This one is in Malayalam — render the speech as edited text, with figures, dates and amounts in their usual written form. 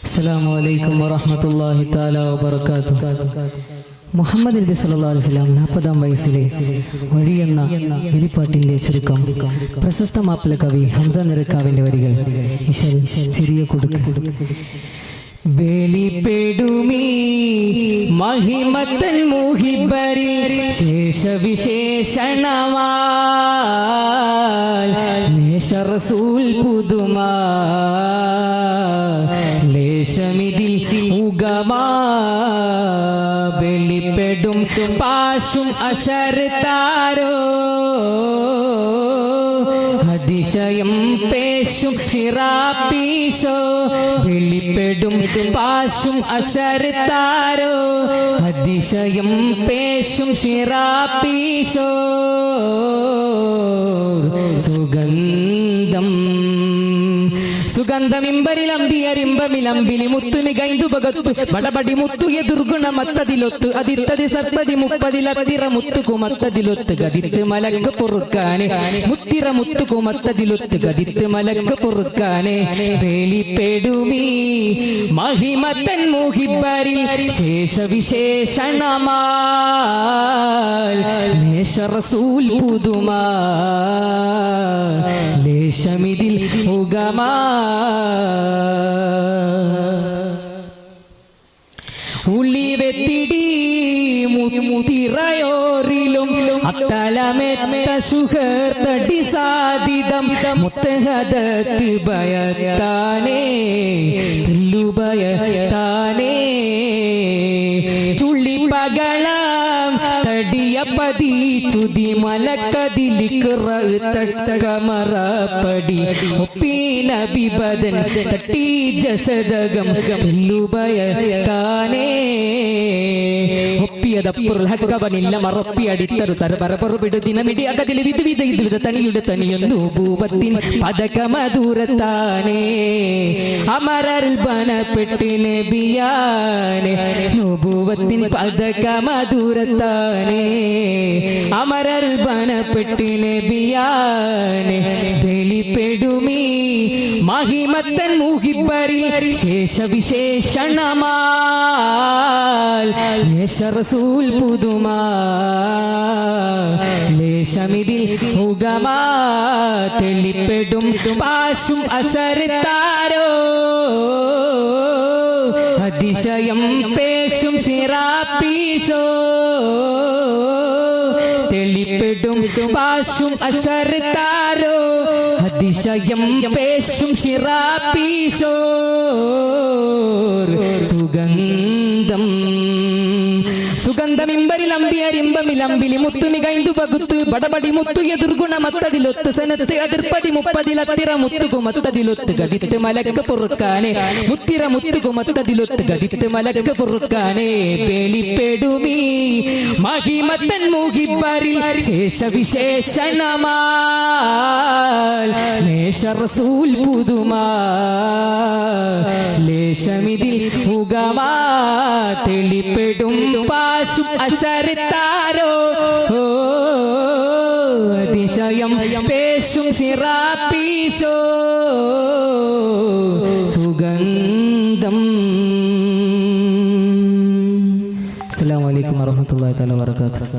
അസ്സലാമു അലൈക്കും വറഹ്മത്തുള്ളാഹി തആല വബറകാതുഹു. മുഹമ്മദ് നബി സല്ലല്ലാഹു അലൈഹി വസല്ലം 40-ാം വയസ്സിലെ വഴിയെന്ന എലിപ്പാട്ടിന്റെ ചുരുക്കം. പ്രശസ്ത മാപ്പിള കവി ഹംസ നിരക്കാവിന്റെ വരികൾ. ചെറിയ കൊടുക്ക് വെളിപ്പെടുമീ മഹിമത്തൻ മുഹിബരിൽ ശേഷവിശേഷണമാൽ നേശ റസൂൽ പുതുമാ ലേശമിതിൽ ഉഗമാ വെളിപ്പെടും പാശും അശർത്താരോ അതിശയം പേശും ചിറാപ്പീശോ വെളിപ്പെടും പാശും അശർത്താരോ അതിശയം പേശും ചിറാപ്പീശോ സുഗന്ധം സുഗന്ധമിമ്പരിലമ്പിയരിമ്പമിലമ്പിലി മുത്തുമികൈന്തു പകത്തു പടപടി മുത്തുയ ദുർഗുണമത്തതിലൊത്തു അതിത്തതി സത്പതി മുപ്പതിലത്തിറ മുത്തുകുമത്തതിലൊത്ത് ഗതിത്ത് മലക്ക് പൊറുക്കാനെ മുത്തിറ മുത്തുകുമത്തതിലൊത്ത് ഗതിത്ത് മലക്ക് പൊറുക്കാനെ വെളിപ്പെടുമീ മഹിമത്തൻ മുഹിബരിൽ ശേഷവിശേഷണമാൽ നേശ റസൂൽ പുതുമാ ലേശമിതിൽ ഉഗമാ ഉളിവെത്തിടി മുത്തിറയോറിലും അത്തലമെത്ത സുഹൃത്തടി സാധിതം മുത്തഹദത്ത് ഭയത്താനേ തെല്ലുഭയത്താനേ ചുള്ളി പകളം തടിയപ്പതി ചുതി മലക്കതിലിക്കമറപ്പടി ഒപ്പീന ബിബദൻ തട്ടി ജസദകം തെല്ലുഭയത്താനേ ഒപ്പിയതപ്പുറൽ ഹക്കവനില്ല മറപ്പി അടിത്തറു തരപറപുറപിടു ദിനമിടി അകതിൽ വിധ വിധ തനിയുടെ തനിയൊന്നു ഭൂപത്തിൻ പതകമധൂരത്താനേ അമരരിൽ ബനപ്പെട്ടി നബിയാനെ നുബുവത്തിൻ പതകമധൂരത്താനേ അമരരിൽ ബനപ്പെട്ടി നബിയാനെ വെളിപ്പെടുമീ മഹിമത്തൻ മുഹിബരിൽ ശേഷവിശേഷണമാൽ നേശ റസൂൽ പുതുമാ ലേശമിതിൽ ഉഗമാ തെളിപ്പെടും പാശും അശർത്താരോ അതിശയം പേശും ചിറാപ്പീശോ തെളിപ്പെടും പാശും അശർത്താരോ അതിശയം പേശും ചിറാപ്പീശോ സുഗന്ധം സുഗന്ധമിമ്പരിലമ്പിയരിമ്പമിലമ്പിലി മുത്തുമികൈന്തു പകുത്തു ബടബടി മുത്തുയ ദുർഗുണമത്തതിലൊത്ത് സനത്ത് അതിർപ്പതി മുപ്പതിലത്തിറ മുത്തുകുമത്തതിലൊത്ത് ഗതിത്ത് മലക്ക് പൊറുക്കാനെ മുത്തിറ മുത്തുകുമത്തതിലൊത്ത് ഗതിത്ത് മലക്ക് പൊറുക്കാനെ വെളിപ്പെടുമീ മഹിമത്തൻ മുഹിബരിൽ ശേഷവിശേഷണമാൽ നേശ റസൂൽ പുതുമാ ലേശമിതിൽ ഉഗമാ തെളിപ്പെടും പാശും അശർത്താരോ അതിശയം പേശും ചിറാപ്പീശോ സുഗന്ധം. അസ്സലാമു അലൈക്കും വറഹ്മത്തുള്ളാഹി തആല വബറകാതുഹു.